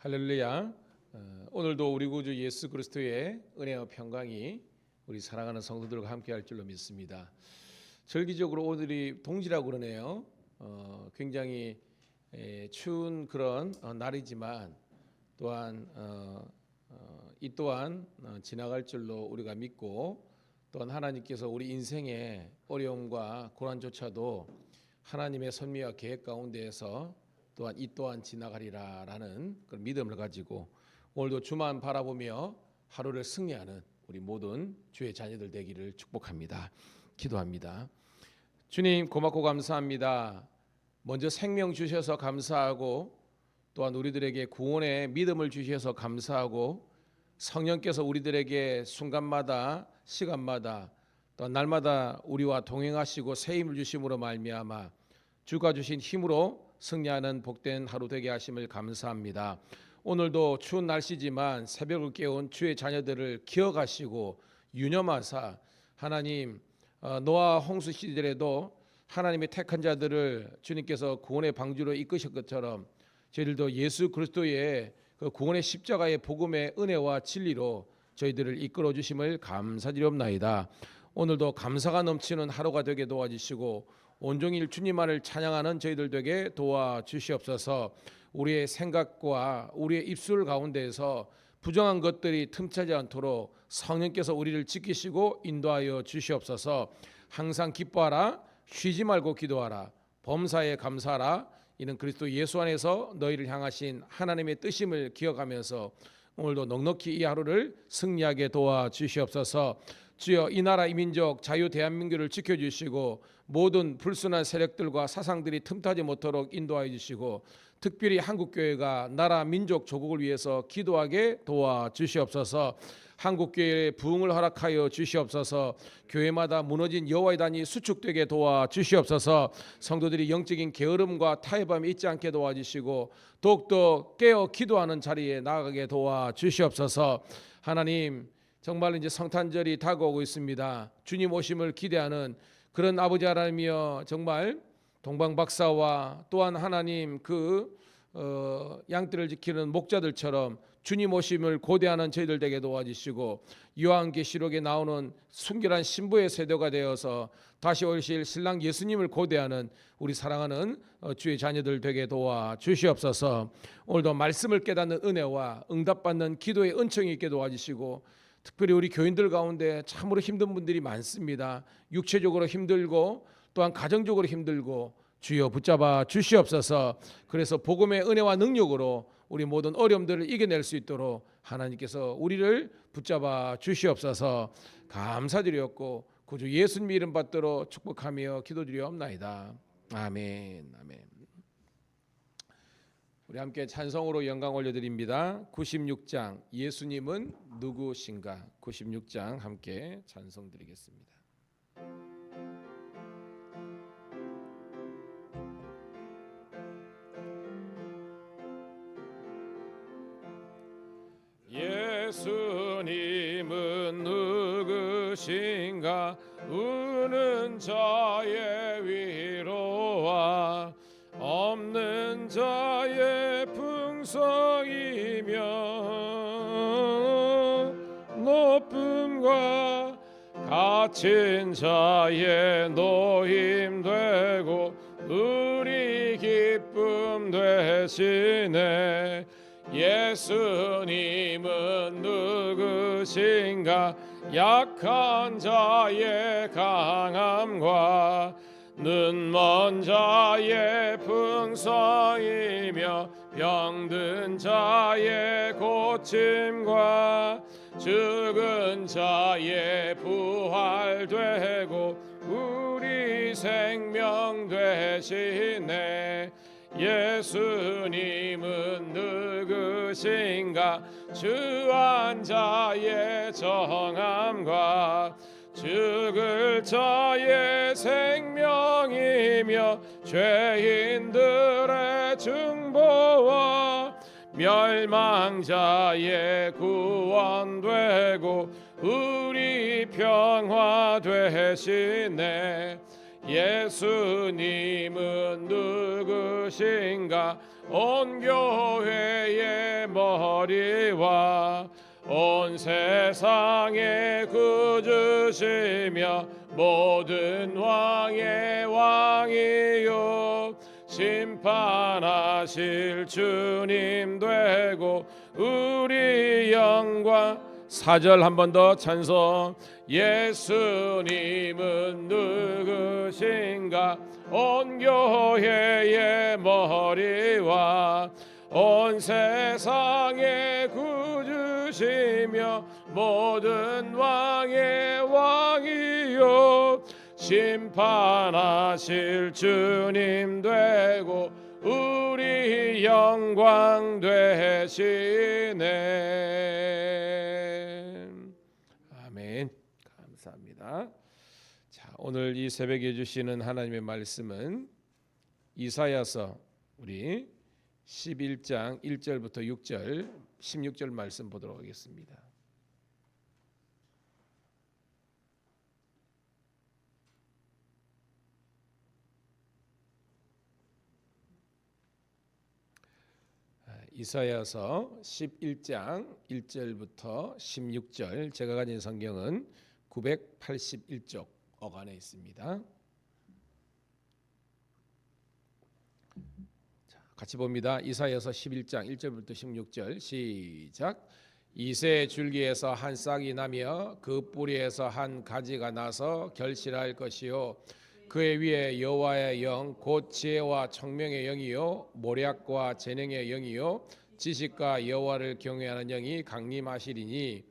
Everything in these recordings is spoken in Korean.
할렐루야. 오늘도 우리 구주 예수 그리스도의 은혜와 평강이 우리 사랑하는 성도들과 함께 할 줄로 믿습니다. 절기적으로 오늘이 동지라고 그러네요. 굉장히 추운 그런 날이지만 또한 이 또한 지나갈 줄로 우리가 믿고, 또한 하나님께서 우리 인생의 어려움과 고난조차도 하나님의 섭리와 계획 가운데에서 또한 이 또한 지나가리라라는 그런 믿음을 가지고 오늘도 주만 바라보며 하루를 승리하는 우리 모든 주의 자녀들 되기를 축복합니다. 기도합니다. 주님, 고맙고 감사합니다. 먼저 생명 주셔서 감사하고, 또한 우리들에게 구원의 믿음을 주셔서 감사하고, 성령께서 우리들에게 순간마다 시간마다 또한 날마다 우리와 동행하시고 새 힘을 주심으로 말미암아 주가 주신 힘으로 승리하는 복된 하루 되게 하심을 감사합니다. 오늘도 추운 날씨지만 새벽을 깨운 주의 자녀들을 기억하시고 유념하사 하나님, 노아 홍수 시절에도 하나님의 택한 자들을 주님께서 구원의 방주로 이끄신 것처럼 저희들도 예수 그리스도의 그 구원의 십자가의 복음의 은혜와 진리로 저희들을 이끌어 주심을 감사드리옵나이다. 오늘도 감사가 넘치는 하루가 되게 도와주시고 온종일 주님만을 찬양하는 저희들 되게 도와주시옵소서. 우리의 생각과 우리의 입술 가운데에서 부정한 것들이 틈차지 않도록 성령께서 우리를 지키시고 인도하여 주시옵소서. 항상 기뻐하라, 쉬지 말고 기도하라, 범사에 감사하라. 이는 그리스도 예수 안에서 너희를 향하신 하나님의 뜻임을 기억하면서 오늘도 넉넉히 이 하루를 승리하게 도와주시옵소서. 주여, 이 나라 이 민족 자유 대한민국을 지켜주시고 모든 불순한 세력들과 사상들이 틈타지 못하도록 인도하여 주시고, 특별히 한국교회가 나라 민족 조국을 위해서 기도하게 도와주시옵소서. 한국교회의 부흥을 허락하여 주시옵소서. 교회마다 무너진 여호와의 단이 수축되게 도와주시옵소서. 성도들이 영적인 게으름과 타협함이 있지 않게 도와주시고 더욱더 깨어 기도하는 자리에 나아가게 도와주시옵소서. 하나님, 정말 이제 성탄절이 다가오고 있습니다. 주님 오심을 기대하는 그런 아버지 하나님이여, 정말 동방박사와 또한 하나님 양떼를 지키는 목자들처럼 주님 오심을 고대하는 저희들 되게 도와주시고, 요한계시록에 나오는 순결한 신부의 세대가 되어서 다시 오실 신랑 예수님을 고대하는 우리 사랑하는 주의 자녀들 되게 도와주시옵소서. 오늘도 말씀을 깨닫는 은혜와 응답받는 기도의 은총이 있게 도와주시고, 특별히 우리 교인들 가운데 참으로 힘든 분들이 많습니다. 육체적으로 힘들고 또한 가정적으로 힘들고, 주여 붙잡아 주시옵소서. 그래서 복음의 은혜와 능력으로 우리 모든 어려움들을 이겨낼 수 있도록 하나님께서 우리를 붙잡아 주시옵소서. 감사드렸고 구주 예수님 이름 받들어 축복하며 기도드리옵나이다. 아멘. 아멘. 우리 함께 찬송으로 영광 올려드립니다. 96장 예수님은 누구신가, 96장 함께 찬송 드리겠습니다. 예수님은 누구신가, 우는 자의 위로와 없는 자의 풍성이며 높음과 갇힌 자의 노임 되고 우리 기쁨 되시네. 예수님은 누구신가, 약한 자의 강함과 눈먼 자의 풍성이며 병든 자의 고침과 죽은 자의 부활되고 우리 생명 되시네. 예수님은 누구신가, 주한 자의 정함과 죽을 자의 생명이며 죄인들의 중보와 멸망자의 구원되고 우리 평화 되시네. 예수님은 누구신가, 온 교회의 머리와 온 세상의 구주시며 모든 왕의 왕이요 심판하실 주님 되고 우리 영광. 4절 한 번 더 찬송. 예수님은 누구신가? 온 교회의 머리와 온 세상의 구주시며 모든 왕의 왕이요 심판하실 주님 되고 우리 영광 되시네. 아멘. 감사합니다. 자, 오늘 이 새벽에 주시는 하나님의 말씀은 이사야서 우리 11장 1절부터 6절 16절 말씀 보도록 하겠습니다. 이사야서 11장 1절부터 16절. 제가 가진 성경은 981쪽 어간에 있습니다. 자, 같이 봅니다. 이사야서 11장 1절부터 16절 시작. 이새 줄기에서 한 싹이 나며 그 뿌리에서 한 가지가 나서 결실할 것이요 그의 위에 여호와의 영 곧 지혜와 청명의 영이요 모략과 재능의 영이요 지식과 여호와를 경외하는 영이 강림하시리니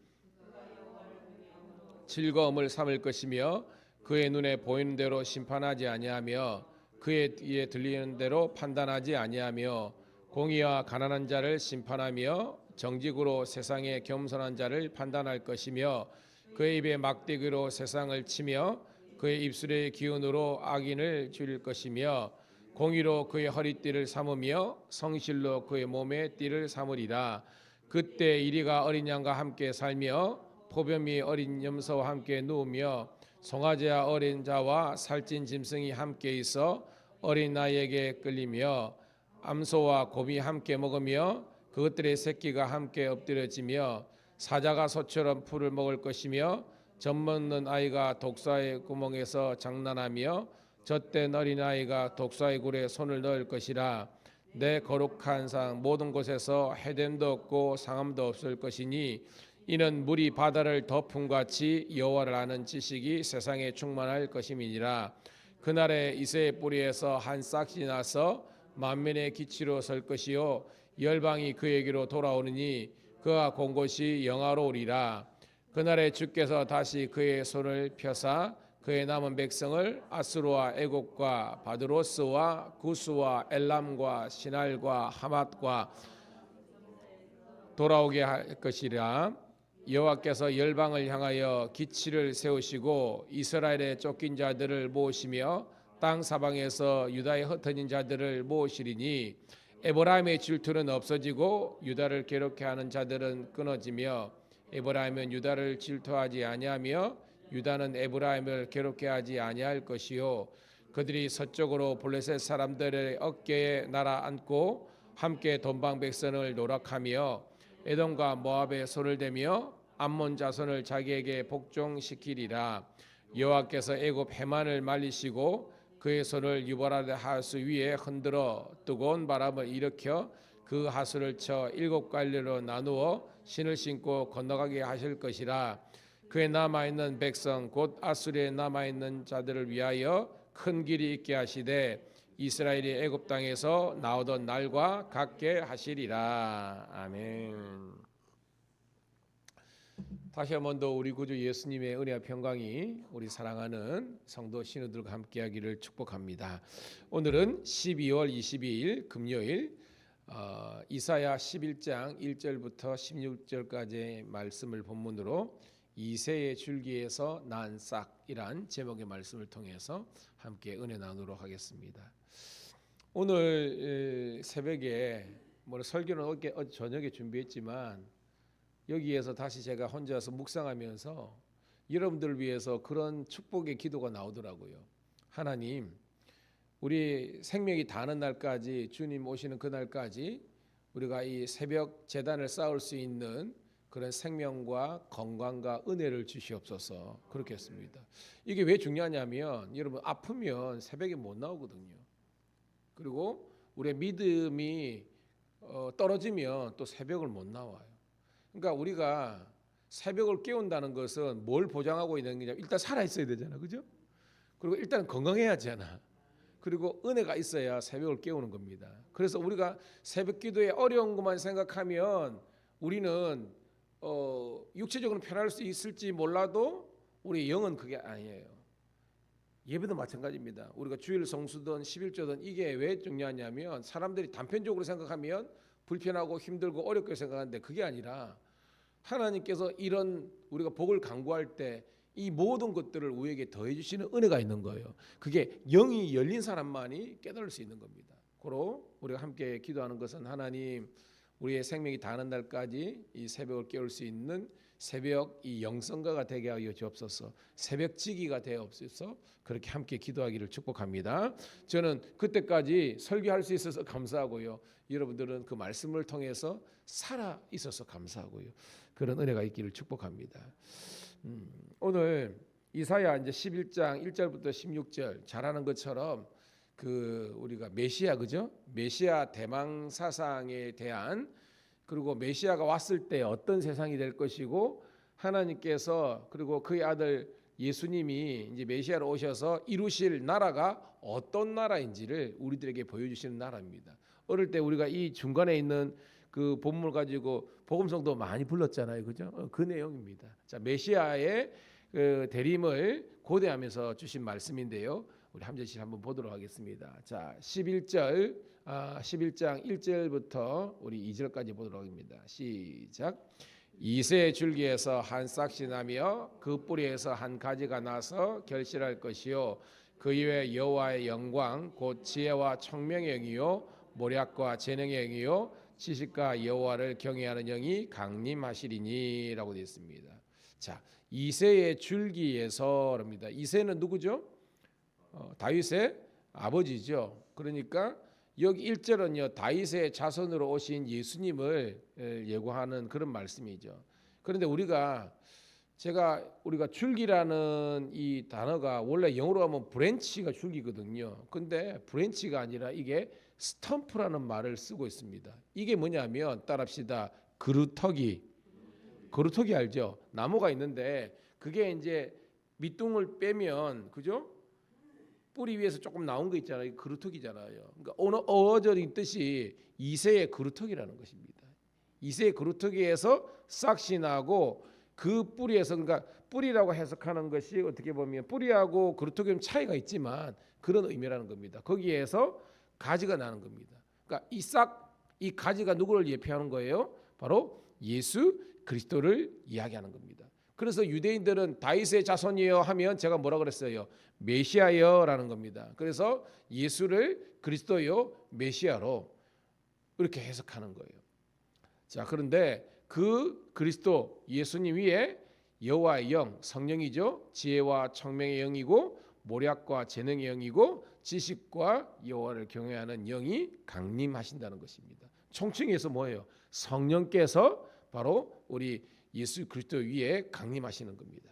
즐거움을 삼을 것이며 그의 눈에 보이는 대로 심판하지 아니하며 그의 귀에 들리는 대로 판단하지 아니하며 공의와 가난한 자를 심판하며 정직으로 세상의 겸손한 자를 판단할 것이며 그의 입에 막대기로 세상을 치며 그의 입술의 기운으로 악인을 죽일 것이며 공의로 그의 허리띠를 삼으며 성실로 그의 몸에 띠를 삼으리라. 그때 이리가 어린 양과 함께 살며 포범이 어린 염소와 함께 누우며 송아지와 어린 자와 살찐 짐승이 함께 있어 어린 나이에게 끌리며 암소와 곰이 함께 먹으며 그것들의 새끼가 함께 엎드려지며 사자가 소처럼 풀을 먹을 것이며 젖 먹는 아이가 독사의 구멍에서 장난하며 젖된 어린아이가 독사의 굴에 손을 넣을 것이라. 내 거룩한 상 모든 곳에서 해됨도 없고 상함도 없을 것이니 이는 물이 바다를 덮음같이 여호와를 아는 지식이 세상에 충만할 것임이니라. 그날에 이새의 뿌리에서 한 싹이 나서 만민의 기치로 설 것이요 열방이 그에게로 돌아오느니 그가 본 곳이 영화로우리라. 그날에 주께서 다시 그의 손을 펴사 그의 남은 백성을 아수르와 애곡과 바드로스와 구스와 엘람과 시날과 하맛과 돌아오게 할 것이라. 여호와께서 열방을 향하여 기치를 세우시고 이스라엘의 쫓긴 자들을 모으시며 땅 사방에서 유다의 흩어진 자들을 모으시리니 에브라임의 질투는 없어지고 유다를 괴롭게 하는 자들은 끊어지며 에브라임은 유다를 질투하지 아니하며 유다는 에브라임을 괴롭게 하지 아니할 것이요 그들이 서쪽으로 블레셋 사람들의 어깨에 날아앉고 함께 돈방백선을 노력하며 에돔과 모압의 손을 대며 암몬 자손을 자기에게 복종시키리라. 여호와께서 애굽 해만을 말리시고 그의 손을 유브라데 하수 위에 흔들어 뜨거운 바람을 일으켜 그 하수를 쳐 7갈래로 나누어 신을 신고 건너가게 하실 것이라. 그에 남아있는 백성 곧 아수리에 남아있는 자들을 위하여 큰 길이 있게 하시되 이스라엘이 애굽 땅에서 나오던 날과 같게 하시리라. 아멘. 다시 한 번 더 우리 구주 예수님의 은혜와 평강이 우리 사랑하는 성도 신우들과 함께하기를 축복합니다. 오늘은 12월 22일 금요일 이사야 11장 1절부터 16절까지의 말씀을 본문으로 이새의 줄기에서 난 싹이란 제목의 말씀을 통해서 함께 은혜 나누도록 하겠습니다. 오늘 새벽에 설교는 어제 저녁에 준비했지만 여기에서 다시 제가 혼자서 묵상하면서 여러분들을 위해서 그런 축복의 기도가 나오더라고요. 하나님, 우리 생명이 다하는 날까지, 주님 오시는 그날까지 우리가 이 새벽 제단을 쌓을 수 있는 그런 생명과 건강과 은혜를 주시옵소서. 그렇게 했습니다. 이게 왜 중요하냐면 여러분, 아프면 새벽에 못 나오거든요. 그리고 우리의 믿음이 떨어지면 또 새벽을 못 나와요. 그러니까 우리가 새벽을 깨운다는 것은 뭘 보장하고 있는 거냐? 일단 살아 있어야 되잖아, 그죠? 그리고 일단 건강해야 하잖아. 그리고 은혜가 있어야 새벽을 깨우는 겁니다. 그래서 우리가 새벽 기도에 어려운 것만 생각하면 우리는 육체적으로 편할 수 있을지 몰라도 우리 영은 그게 아니에요. 예배도 마찬가지입니다. 우리가 주일 성수든 11조든 이게 왜 중요하냐면 사람들이 단편적으로 생각하면 불편하고 힘들고 어렵게 생각하는데 그게 아니라 하나님께서 이런 우리가 복을 간구할 때 이 모든 것들을 우리에게 더해 주시는 은혜가 있는 거예요. 그게 영이 열린 사람만이 깨달을 수 있는 겁니다. 고로 우리가 함께 기도하는 것은 하나님, 우리의 생명이 다하는 날까지 이 새벽을 깨울 수 있는 새벽 이 영성가가 되게 하여 주옵소서. 새벽지기가 되옵소서. 그렇게 함께 기도하기를 축복합니다. 저는 그때까지 설교할 수 있어서 감사하고요. 여러분들은 그 말씀을 통해서 살아 있어서 감사하고요. 그런 은혜가 있기를 축복합니다. 오늘 이사야 이제 11장 1절부터 16절 잘하는 것처럼 그 우리가 메시아, 그죠? 메시아 대망 사상에 대한, 그리고 메시아가 왔을 때 어떤 세상이 될 것이고 하나님께서 그리고 그의 아들 예수님이 이제 메시아로 오셔서 이루실 나라가 어떤 나라인지를 우리들에게 보여주시는 나라입니다. 어릴 때 우리가 이 중간에 있는 그 본문을 가지고 복음성도 많이 불렀잖아요, 그죠? 그 내용입니다. 자, 메시아의 그 대림을 고대하면서 주신 말씀인데요. 우리 한 절씩 한번 보도록 하겠습니다. 자, 11장 1절부터 우리 2절까지 보도록 합니다. 시작. 이새의 줄기에서 한 싹이 나며 그 뿌리에서 한 가지가 나서 결실할 것이요 그 이외 여호와의 영광 곧 지혜와 청명의 영이요 모략과 재능의 영이요 지식과 여호와를 경외하는 영이 강림하시리니라고 되어 있습니다. 자, 이새의 줄기에서랍니다. 이새는 누구죠? 다윗의 아버지죠. 그러니까 여기 1절은요 다윗의 자손으로 오신 예수님을 예고하는 그런 말씀이죠. 그런데 우리가 줄기라는 이 단어가 원래 영어로 하면 브랜치가 줄기거든요. 근데 브랜치가 아니라 이게 스탬프라는 말을 쓰고 있습니다. 이게 뭐냐면 따라합시다. 그루터기 알죠? 나무가 있는데 그게 이제 밑둥을 빼면, 그죠? 뿌리 위에서 조금 나온 거 있잖아요. 그루터기잖아요. 그러니까 어어절인 뜻이 이새의 그루터기라는 것입니다. 이새의 그루터기에서 싹이 나고 그 뿌리에서, 그러니까 뿌리라고 해석하는 것이 어떻게 보면 뿌리하고 그루터기는 차이가 있지만 그런 의미라는 겁니다. 거기에서 가지가 나는 겁니다. 그러니까 이 가지가 누구를 예표하는 거예요? 바로 예수 그리스도를 이야기하는 겁니다. 그래서 유대인들은 다윗의 자손이여 하면 제가 뭐라 그랬어요? 메시아여라는 겁니다. 그래서 예수를 그리스도요 메시아로 이렇게 해석하는 거예요. 자, 그런데 그 그리스도 예수님 위에 여호와의 영, 성령이죠. 지혜와 청명의 영이고 모략과 재능의 영이고 지식과 여호와를 경외하는 영이 강림하신다는 것입니다. 총칭해서 뭐예요? 성령께서 바로 우리 예수 그리스도 위에 강림하시는 겁니다.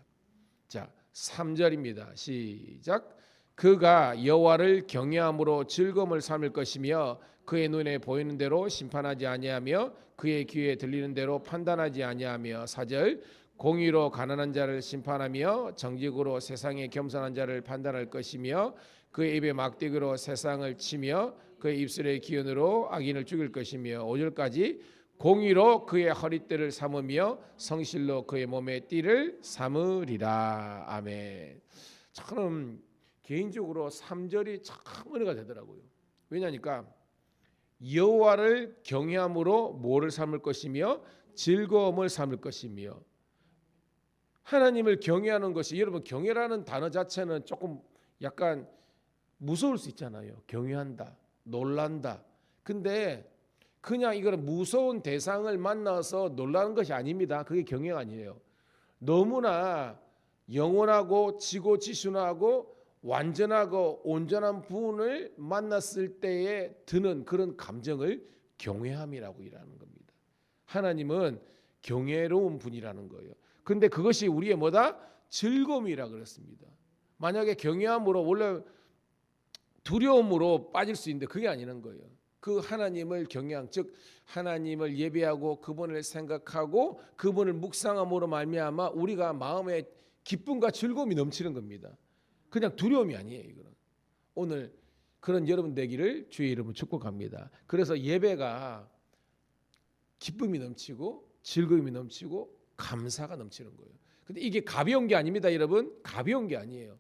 자, 3절입니다. 시작. 그가 여호와를 경외함으로 즐거움을 삼을 것이며 그의 눈에 보이는 대로 심판하지 아니하며 그의 귀에 들리는 대로 판단하지 아니하며 4절. 공의로 가난한 자를 심판하며 정직으로 세상에 겸손한 자를 판단할 것이며 그의 입에 막대기로 세상을 치며 그의 입술의 기운으로 악인을 죽일 것이며 5절까지. 공의로 그의 허리띠를 삼으며 성실로 그의 몸의 띠를 삼으리라. 아멘. 저는 개인적으로 3절이 참 은혜가 되더라고요. 왜냐니까 여호와를 경외함으로 뭐를 삼을 것이며 즐거움을 삼을 것이며, 하나님을 경외하는 것이, 여러분 경외라는 단어 자체는 조금 약간 무서울 수 있잖아요. 경외한다, 놀란다. 근데 그냥 이거는 무서운 대상을 만나서 놀라는 것이 아닙니다. 그게 경외가 아니에요. 너무나 영원하고 지고지순하고 완전하고 온전한 분을 만났을 때에 드는 그런 감정을 경외함이라고 일하는 겁니다. 하나님은 경외로운 분이라는 거예요. 근데 그것이 우리의 뭐다? 즐거움이라 그랬습니다. 만약에 경외함으로 원래 두려움으로 빠질 수 있는데 그게 아니는 거예요. 그 하나님을 경외함, 즉 하나님을 예배하고 그분을 생각하고 그분을 묵상함으로 말미암아 우리가 마음에 기쁨과 즐거움이 넘치는 겁니다. 그냥 두려움이 아니에요. 이거는 오늘 그런 여러분 되기를 주의 이름으로 축복합니다. 그래서 예배가 기쁨이 넘치고 즐거움이 넘치고 감사가 넘치는 거예요. 근데 이게 가벼운 게 아닙니다, 여러분. 가벼운 게 아니에요.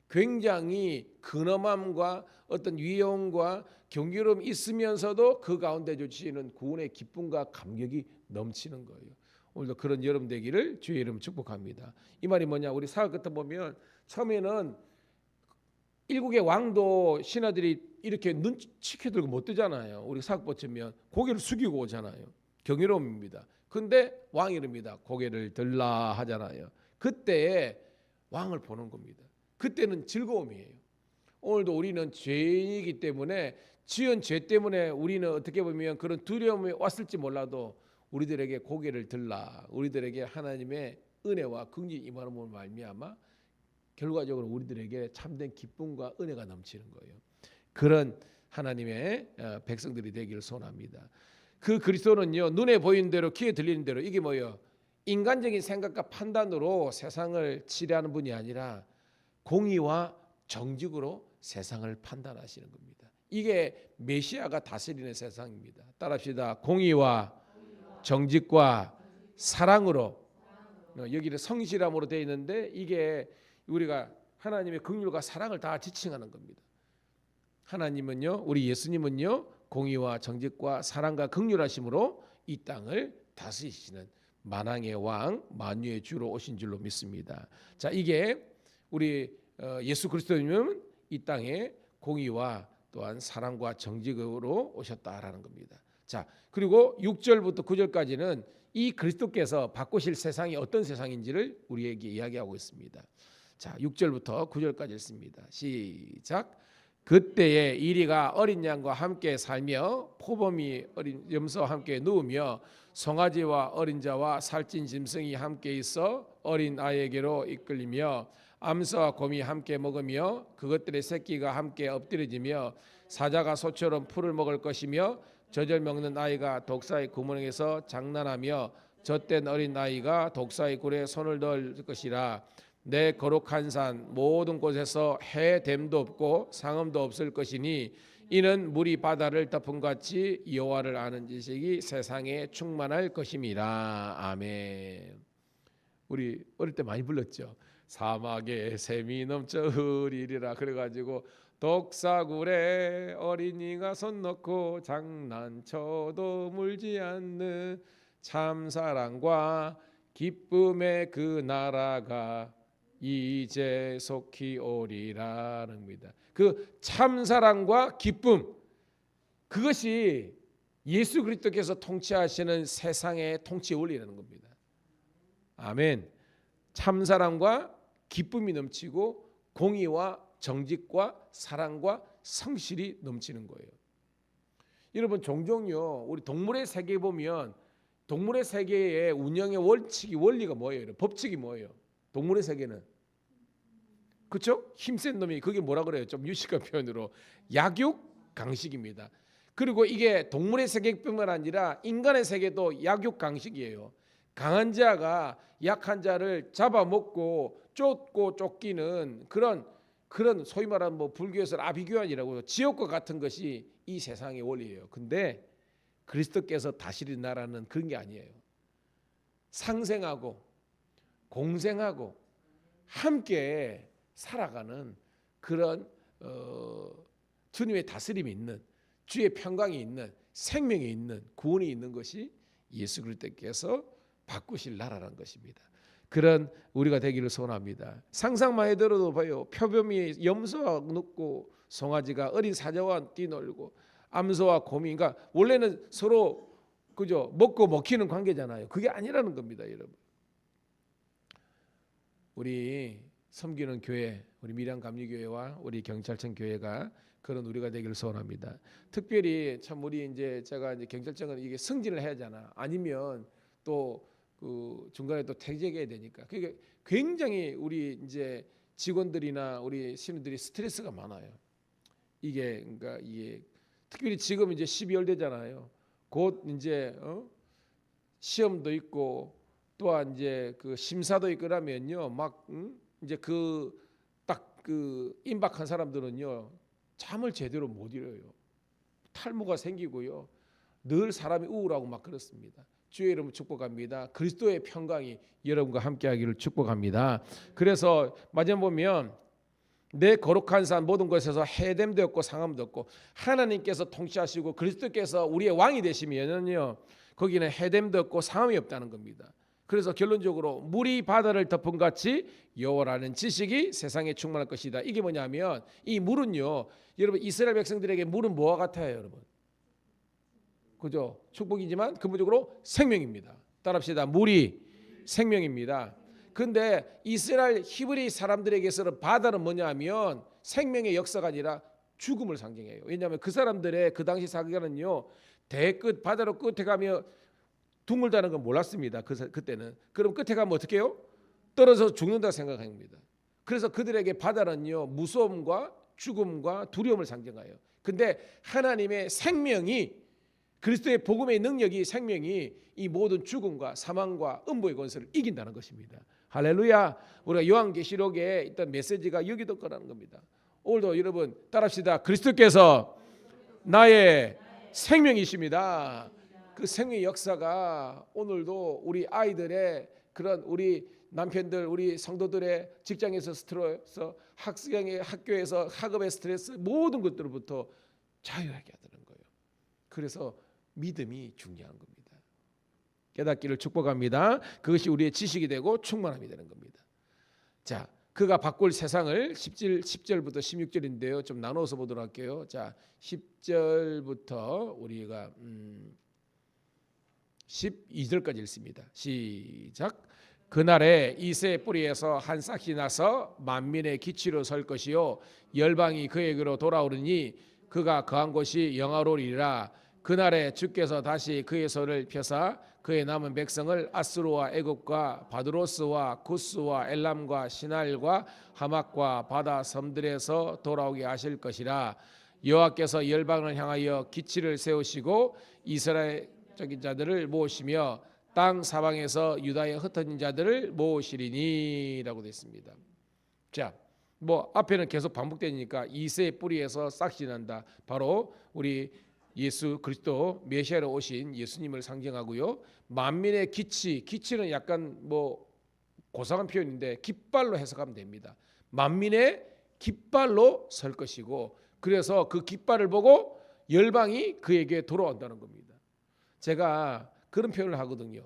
굉장히 근엄함과 어떤 위엄과 경외로움이 있으면서도 그 가운데 주시는 구원의 기쁨과 감격이 넘치는 거예요. 오늘도 그런 여러분 되기를 주의 이름 축복합니다. 이 말이 뭐냐? 우리 사흘 끝에 보면 처음에는 일국의 왕도 신하들이 이렇게 눈 치켜들고 못 뜨잖아요. 우리 사극 보시면 고개를 숙이고 오잖아요. 경외로움입니다. 근데 왕이 이릅니다. 고개를 들라 하잖아요. 그때 왕을 보는 겁니다. 그때는 즐거움이에요. 오늘도 우리는 죄이기 때문에 지은 죄 때문에 우리는 어떻게 보면 그런 두려움이 왔을지 몰라도 우리들에게 고개를 들라, 우리들에게 하나님의 은혜와 긍휼이 임함으로 말미암아 결과적으로 우리들에게 참된 기쁨과 은혜가 넘치는 거예요. 그런 하나님의 백성들이 되기를 소원합니다. 그 그리스도는요, 눈에 보이는 대로 귀에 들리는 대로 이게 뭐예요? 인간적인 생각과 판단으로 세상을 치료하는 분이 아니라 공의와 정직으로 세상을 판단하시는 겁니다. 이게 메시아가 다스리는 세상입니다. 따라합시다. 공의와 정직과 사랑으로, 여기는 성실함으로 되어 있는데 이게 우리가 하나님의 긍휼과 사랑을 다 지칭하는 겁니다. 하나님은요, 우리 예수님은요, 공의와 정직과 사랑과 긍휼하심으로 이 땅을 다스리시는 만왕의 왕, 만유의 주로 오신 줄로 믿습니다. 자, 이게 우리 예수 그리스도님은 이 땅에 공의와 또한 사랑과 정직으로 오셨다라는 겁니다. 자, 그리고 6절부터 9절까지는 이 그리스도께서 바꾸실 세상이 어떤 세상인지를 우리에게 이야기하고 있습니다. 자, 6절부터 9절까지 읽습니다. 시작. 그때에 이리가 어린 양과 함께 살며 포범이 어린 염소와 함께 누우며 송아지와 어린 자와 살찐 짐승이 함께 있어 어린 아이에게로 이끌리며 암소와 곰이 함께 먹으며 그것들의 새끼가 함께 엎드려지며 사자가 소처럼 풀을 먹을 것이며 젖을 먹는 아이가 독사의 구멍에서 장난하며 젖된 어린 아이가 독사의 굴에 손을 넣을 것이라. 내 거룩한 산 모든 곳에서 해됨도 없고 상음도 없을 것이니 이는 물이 바다를 덮은 같이 여호와를 아는 지식이 세상에 충만할 것임이라. 아멘. 우리 어릴 때 많이 불렀죠. 사막에 샘이 넘쳐 흐리리라. 그래가지고 독사굴에 어린이가 손 넣고 장난쳐도 물지 않는 참사랑과 기쁨의 그 나라가 이제 속히 오리라는 겁니다. 그 참사랑과 기쁨, 그것이 예수 그리스도께서 통치하시는 세상의 통치 원리라는 겁니다. 아멘. 참사랑과 기쁨이 넘치고 공의와 정직과 사랑과 성실이 넘치는 거예요. 여러분, 종종요 우리 동물의 세계에 보면 동물의 세계의 운영의 원칙이 원리가 뭐예요? 법칙이 뭐예요? 동물의 세계는 그렇죠? 힘센 놈이 그게 뭐라 그래요? 좀 유식한 표현으로 약육강식입니다. 그리고 이게 동물의 세계뿐만 아니라 인간의 세계도 약육강식이에요. 강한 자가 약한 자를 잡아먹고 쫓고 쫓기는 그런 소위 말하는 뭐 불교에서 아비규환이라고 지옥과 같은 것이 이 세상의 원리예요. 근데 그리스도께서 다스리는 나라는 그런 게 아니에요. 상생하고 공생하고 함께 살아가는 그런 주님의 다스림이 있는, 주의 평강이 있는, 생명이 있는, 구원이 있는 것이 예수 그리스도께서 바꾸실 나라라는 것입니다. 그런 우리가 되기를 소원합니다. 상상만 해도 봐요. 표범이 염소와 눕고 송아지가 어린 사자와 뛰놀고 암소와 곰이, 그러니까 원래는 서로 그죠 먹고 먹히는 관계잖아요. 그게 아니라는 겁니다, 여러분. 우리 섬기는 교회, 우리 밀양감리교회와 우리 경찰청 교회가 그런 우리가 되기를 소원합니다. 특별히 참 우리 이제 제가 이제 경찰청은 이게 승진을 해야 하잖아. 아니면 또 그 중간에 또 퇴직해야 되니까. 그게 굉장히 우리 이제 직원들이나 우리 신우들이 스트레스가 많아요. 이게 그러니까 이게 특별히 지금 이제 12월 되잖아요. 곧 이제 시험도 있고 또한 이제 그 심사도 있고 그러면요. 막 이제 그 딱 그 임박한 사람들은요. 잠을 제대로 못 이뤄요. 탈모가 생기고요. 늘 사람이 우울하고 막 그렇습니다. 주의 이름을 축복합니다. 그리스도의 평강이 여러분과 함께하기를 축복합니다. 그래서 마지막 보면 내 거룩한 산 모든 것에서 해됨도 없고 상함도 없고 하나님께서 통치하시고 그리스도께서 우리의 왕이 되시면요 거기는 해됨도 없고 상함이 없다는 겁니다. 그래서 결론적으로 물이 바다를 덮은 같이 여호와라는 지식이 세상에 충만할 것이다. 이게 뭐냐면 이 물은요 여러분 이스라엘 백성들에게 물은 뭐와 같아요 여러분? 그죠? 축복이지만 근본적으로 생명입니다. 따라합시다. 물이 생명입니다. 근데 이스라엘 히브리 사람들에게서는 바다는 뭐냐면 생명의 역사가 아니라 죽음을 상징해요. 왜냐하면 그 사람들의 그 당시 사기가는요 대끝 바다로 끝에 가면 둥글다는 건 몰랐습니다. 그때는. 그럼 끝에 가면 어떻게 해요? 떨어져서 죽는다 생각합니다. 그래서 그들에게 바다는요 무서움과 죽음과 두려움을 상징해요. 근데 하나님의 생명이 그리스도의 복음의 능력이 생명이 이 모든 죽음과 사망과 음부의 권세를 이긴다는 것입니다. 할렐루야. 우리가 요한계시록에 있던 메시지가 여기도 거라는 겁니다. 오늘도 여러분 따라합시다. 그리스도께서 나의 생명이십니다. 그 생명의 역사가 오늘도 우리 아이들의 그런 우리 남편들 우리 성도들의 직장에서 스트레스 학교에서 학업의 스트레스 모든 것들로부터 자유하게 하는 거예요. 그래서 믿음이 중요한 겁니다. 깨닫기를 축복합니다. 그것이 우리의 지식이 되고 충만함이 되는 겁니다. 자, 그가 바꿀 세상을 10절부터 16절인데요. 좀 나눠서 보도록 할게요. 자, 10절부터 우리가 12절까지 읽습니다. 시작. 그날에 이새의 뿌리에서 한 싹이 나서 만민의 기치로 설 것이요 열방이 그에게로 돌아오르니 그가 거한 곳이 영화로리라. 그날에 주께서 다시 그의 손을 펴사 그의 남은 백성을 아수르와 애굽과 바드로스와 구스와 엘람과 시날과 하맛과 바다 섬들에서 돌아오게 하실 것이라. 여호와께서 열방을 향하여 기치를 세우시고 이스라엘적인 자들을 모으시며 땅 사방에서 유다에 흩어진 자들을 모으시리니라고 되어 있습니다. 자, 뭐 앞에는 계속 반복되니까 이새의 뿌리에서 싹이 난다. 바로 우리 예수 그리스도 메시아로 오신 예수님을 상징하고요. 만민의 기치는 약간 뭐 고상한 표현인데 깃발로 해석하면 됩니다. 만민의 깃발로 설 것이고 그래서 그 깃발을 보고 열방이 그에게 돌아온다는 겁니다. 제가 그런 표현을 하거든요.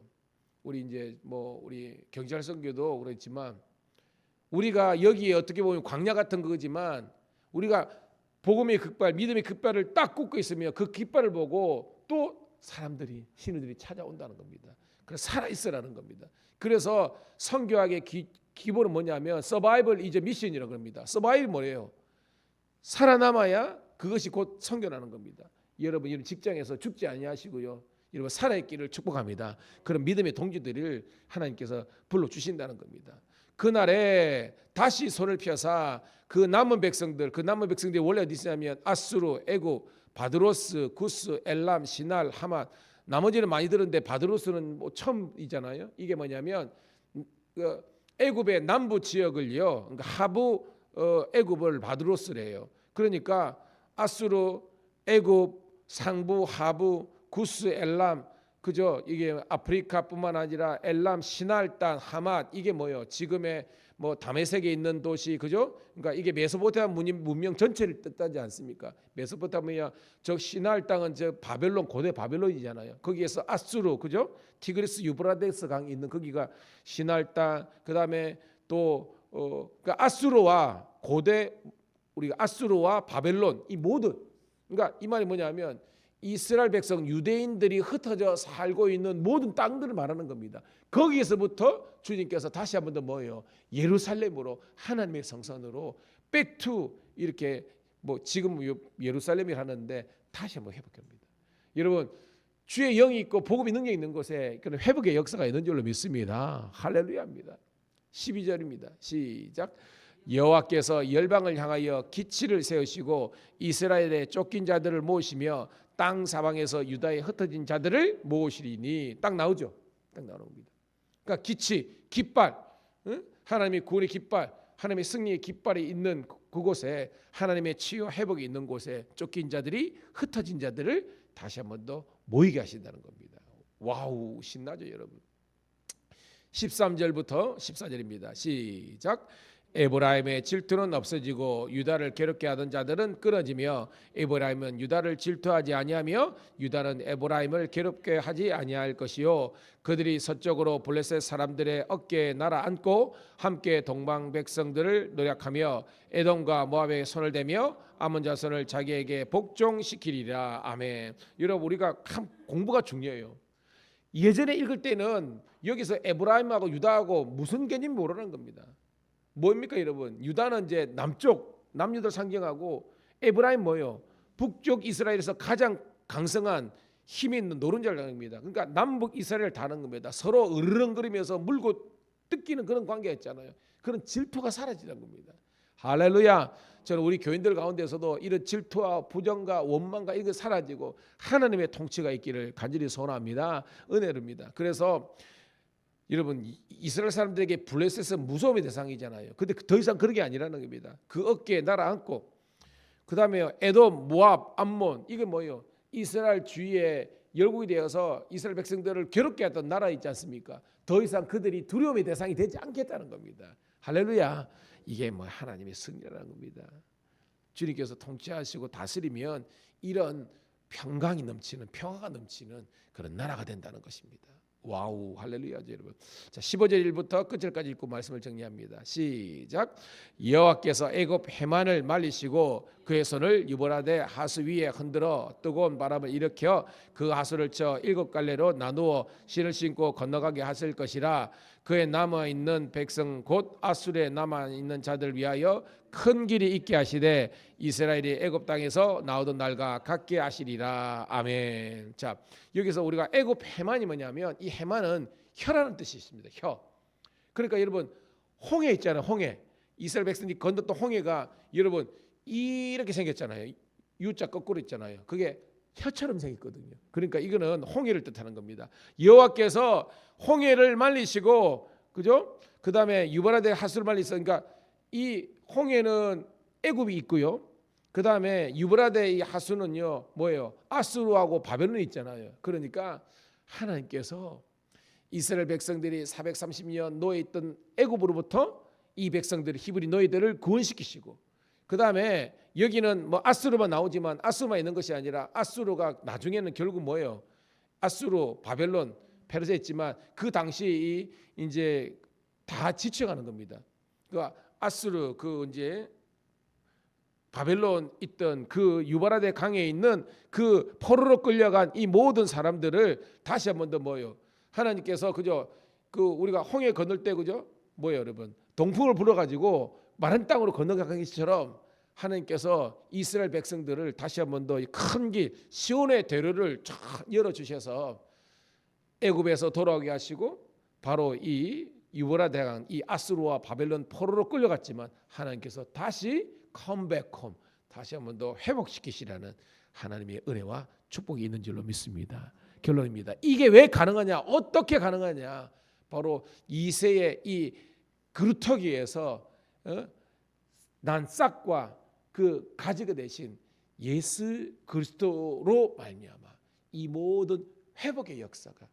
우리 이제 뭐 우리 경찰 선교도 그렇지만 우리가 여기에 어떻게 보면 광야 같은 거지만 우리가 복음의 깃발, 믿음의 깃발을 딱 꽂고 있으면 그 깃발을 보고 또 사람들이 신우들이 찾아온다는 겁니다. 그래서 살아 있으라는 겁니다. 그래서 선교학의 기본은 뭐냐면 서바이벌 이즈 미션이라고 합니다. 서바이벌이 뭐예요? 살아남아야 그것이 곧 선교라는 겁니다. 여러분 이런 직장에서 죽지 아니하시고요. 여러분 살아있기를 축복합니다. 그런 믿음의 동지들을 하나님께서 불러주신다는 겁니다. 그날에 다시 손을 펴사 그 남은 백성들이 원래 어디 있냐면 아수르, 애굽, 바드로스, 구스, 엘람, 시날, 하맛. 나머지는 많이 들었는데 바드로스는 뭐 처음이잖아요. 이게 뭐냐면 애굽의 남부 지역을요. 그러니까 하부 애굽을 바드로스래요. 그러니까 아수르, 애굽, 상부, 하부, 구스, 엘람 그죠? 이게 아프리카뿐만 아니라 엘람, 시날 땅, 하맛 이게 뭐예요? 지금의 뭐 다메섹에 있는 도시 그죠? 그러니까 이게 메소포타미아 문명 전체를 뜻하지 않습니까? 메소포타미아 저 시날 땅은 저 바벨론 고대 바벨론이잖아요. 거기에서 아수르 그죠? 티그리스 유브라데스 강이 있는 거기가 시날 땅 그다음에 또 그러니까 아수르와 고대 우리가 아수르와 바벨론 이 모든 그러니까 이 말이 뭐냐면 이스라엘 백성 유대인들이 흩어져 살고 있는 모든 땅들을 말하는 겁니다. 거기에서부터 주님께서 다시 한번 더 뭐예요? 예루살렘으로 하나님의 성산으로 백투 이렇게 뭐 지금 예루살렘이 하는데 다시 한번 회복합니다. 여러분 주의 영이 있고 복음의 능력이 있는 곳에 그런 회복의 역사가 있는 줄로 믿습니다. 할렐루야입니다. 12절입니다. 시작. 여호와께서 열방을 향하여 기치를 세우시고 이스라엘의 쫓긴 자들을 모으시며 땅 사방에서 유다에 흩어진 자들을 모으시리니 딱 나오죠. 딱 나오는 겁니다. 그러니까 기치, 깃발, 하나님의 구원의 깃발, 하나님의 승리의 깃발이 있는 그곳에 하나님의 치유 회복이 있는 곳에 쫓긴 자들이 흩어진 자들을 다시 한 번 더 모이게 하신다는 겁니다. 와우 신나죠 여러분. 13절부터 14절입니다. 시작. 에브라임의 질투는 없어지고 유다를 괴롭게 하던 자들은 끊어지며 에브라임은 유다를 질투하지 아니하며 유다는 에브라임을 괴롭게 하지 아니할 것이요 그들이 서쪽으로 블레셋 사람들의 어깨에 날아앉고 함께 동방 백성들을 노력하며 에돔과 모압에 손을 대며 아몬 자손을 자기에게 복종시키리라. 아멘. 여러분 우리가 공부가 중요해요. 예전에 읽을 때는 여기서 에브라임하고 유다하고 무슨 개념이 모르는 겁니다. 뭡니까 여러분? 유다는 이제 남쪽 남유다를 상징하고 에브라임 뭐예요? 북쪽 이스라엘에서 가장 강성한 힘이 있는 노른자를 당합니다. 그러니까 남북 이스라엘을 다는 겁니다. 서로 으르렁거리면서 물고 뜯기는 그런 관계가 있잖아요. 그런 질투가 사라지는 겁니다. 할렐루야. 저는 우리 교인들 가운데서도 이런 질투와 부정과 원망과 이런 게 사라지고 하나님의 통치가 있기를 간절히 소원합니다. 은혜입니다. 그래서 여러분 이스라엘 사람들에게 블레셋은 무서움의 대상이잖아요. 근데 더 이상 그런 게 아니라는 겁니다. 그 어깨에 날아앉고 그 다음에 에돔, 모압, 암몬 이게 뭐예요? 이스라엘 주위에 열국이 되어서 이스라엘 백성들을 괴롭게 했던 나라 있지 않습니까? 더 이상 그들이 두려움의 대상이 되지 않겠다는 겁니다. 할렐루야. 이게 뭐 하나님의 승리라는 겁니다. 주님께서 통치하시고 다스리면 이런 평강이 넘치는 평화가 넘치는 그런 나라가 된다는 것입니다. 와우 할렐루야 여러분. 자 15절 1부터 끝절까지 읽고 말씀을 정리합니다. 시작. 여호와께서 애굽 해만을 말리시고 그의 손을 유브라데 하수 위에 흔들어 뜨거운 바람을 일으켜 그 하수를 쳐 7갈래로 나누어 신을 신고 건너가게 하실 것이라. 그의 남아있는 백성 곧 아수르에 남아있는 자들 위하여 큰 길이 있게 하시되 이스라엘이 애굽 땅에서 나오던 날과 같게 하시리라. 아멘. 자 여기서 우리가 애굽 해만이 뭐냐면 이 해만은 혀라는 뜻이 있습니다. 혀. 그러니까 여러분 홍해 있잖아요. 홍해. 이스라엘 백성이 건넜던 홍해가 여러분 이렇게 생겼잖아요. U자 거꾸로 있잖아요. 그게 혀처럼 생겼거든요. 그러니까 이거는 홍해를 뜻하는 겁니다. 여호와께서 홍해를 말리시고 그죠? 그다음에 유브라데 하수를 말리시고 그러니까 이 홍해는 애굽이 있고요. 그다음에 유브라데 이 하수는요. 뭐예요? 아수르하고 바벨론이 있잖아요. 그러니까 하나님께서 이스라엘 백성들이 430년 노예 있던 애굽으로부터 이 백성들이 히브리 노예들을 구원시키시고 그다음에 여기는 뭐 아수르만 나오지만 아수르만 있는 것이 아니라 아수르가 나중에는 결국 뭐예요? 아수르, 바벨론, 페르시아 있지만 그 당시 이제 다 지쳐가는 겁니다. 그러니까 아수르 그 이제 바벨론 있던 그 유브라데 강에 있는 그 포로로 끌려간 이 모든 사람들을 다시 한 번 더 뭐예요? 하나님께서 그저 그 우리가 홍해 건널 때 그죠? 뭐예요, 여러분? 동풍을 불어가지고 마른 땅으로 건너가는 것처럼 하나님께서 이스라엘 백성들을 다시 한 번 더 큰 길 시온의 대로를 쫙 열어 주셔서 애굽에서 돌아오게 하시고 바로 이 유브라데 강 이 아수르와 바벨론 포로로 끌려갔지만 하나님께서 다시 컴백홈 다시 한 번 더 회복시키시라는 하나님의 은혜와 축복이 있는 줄로 믿습니다. 결론입니다. 이게 왜 가능하냐? 어떻게 가능하냐? 바로 이새의 이 그루터기에서 난 싹과 그 가지가 되신 예수 그리스도로 말미암아 이 모든 회복의 역사가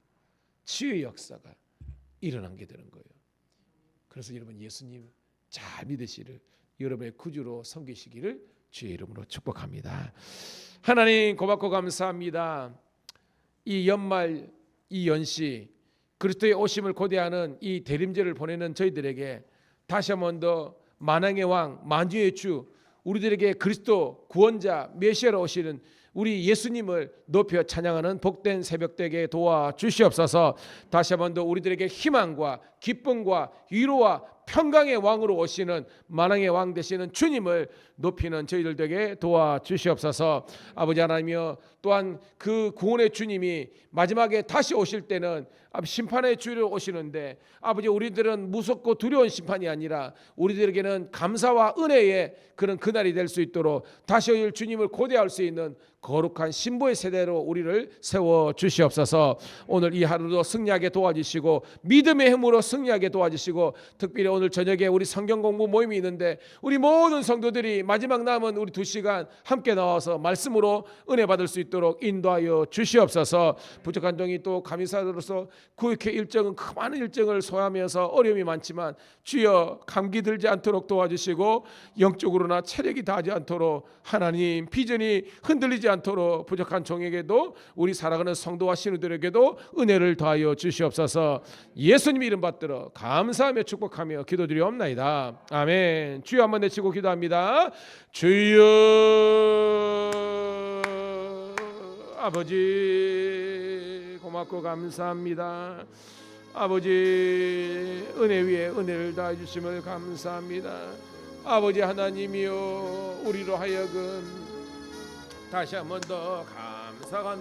치유의 역사가 일어난 게 되는 거예요. 그래서 여러분 예수님 잘 믿으시를 여러분의 구주로 섬기시기를 주의 이름으로 축복합니다. 하나님 고맙고 감사합니다. 이 연말 이 연시 그리스도의 오심을 고대하는 이 대림절을 보내는 저희들에게 다시 한 번 더 만왕의 왕 만주의 주 우리들에게 그리스도 구원자 메시아로 오시는 우리 예수님을 높여 찬양하는 복된 새벽 되게 도와주시옵소서. 다시 한 번 더 우리들에게 희망과 기쁨과 위로와 평강의 왕으로 오시는 만왕의 왕 되시는 주님을 높이는 저희들 되게 도와주시옵소서. 아버지 하나님이여, 또한 그 구원의 주님이 마지막에 다시 오실 때는 심판의 주로 오시는데, 아버지 우리들은 무섭고 두려운 심판이 아니라 우리들에게는 감사와 은혜의 그런 그날이 될 수 있도록 다시 오실 주님을 고대할 수 있는 거룩한 신부의 세대로 우리를 세워 주시옵소서. 오늘 이 하루도 승리하게 도와주시고 믿음의 힘으로 승리하게 도와주시고, 특별히 오늘 저녁에 우리 성경 공부 모임이 있는데 우리 모든 성도들이 마지막 남은 우리 2시간 함께 나와서 말씀으로 은혜 받을 수 있도록 인도하여 주시옵소서. 부족한 종이 또 감사로서 그렇게 많은 일정을 소화하면서 어려움이 많지만 주여 감기 들지 않도록 도와주시고, 영적으로나 체력이 다하지 않도록 하나님 비전이 흔들리지 않도록 부족한 종에게도 우리 살아가는 성도와 신우들에게도 은혜를 더하여 주시옵소서. 예수님 이름 받들어 감사하며 축복하며 기도드리옵나이다. 아멘. 주여 한번 내치고 기도합니다. 주여. 아버지 고맙고 감사합니다. 아버지 은혜 위에 은혜를 더해 주심을 감사합니다. 아버지 하나님이여, 우리로 하여금 다시 한 번 더 감사가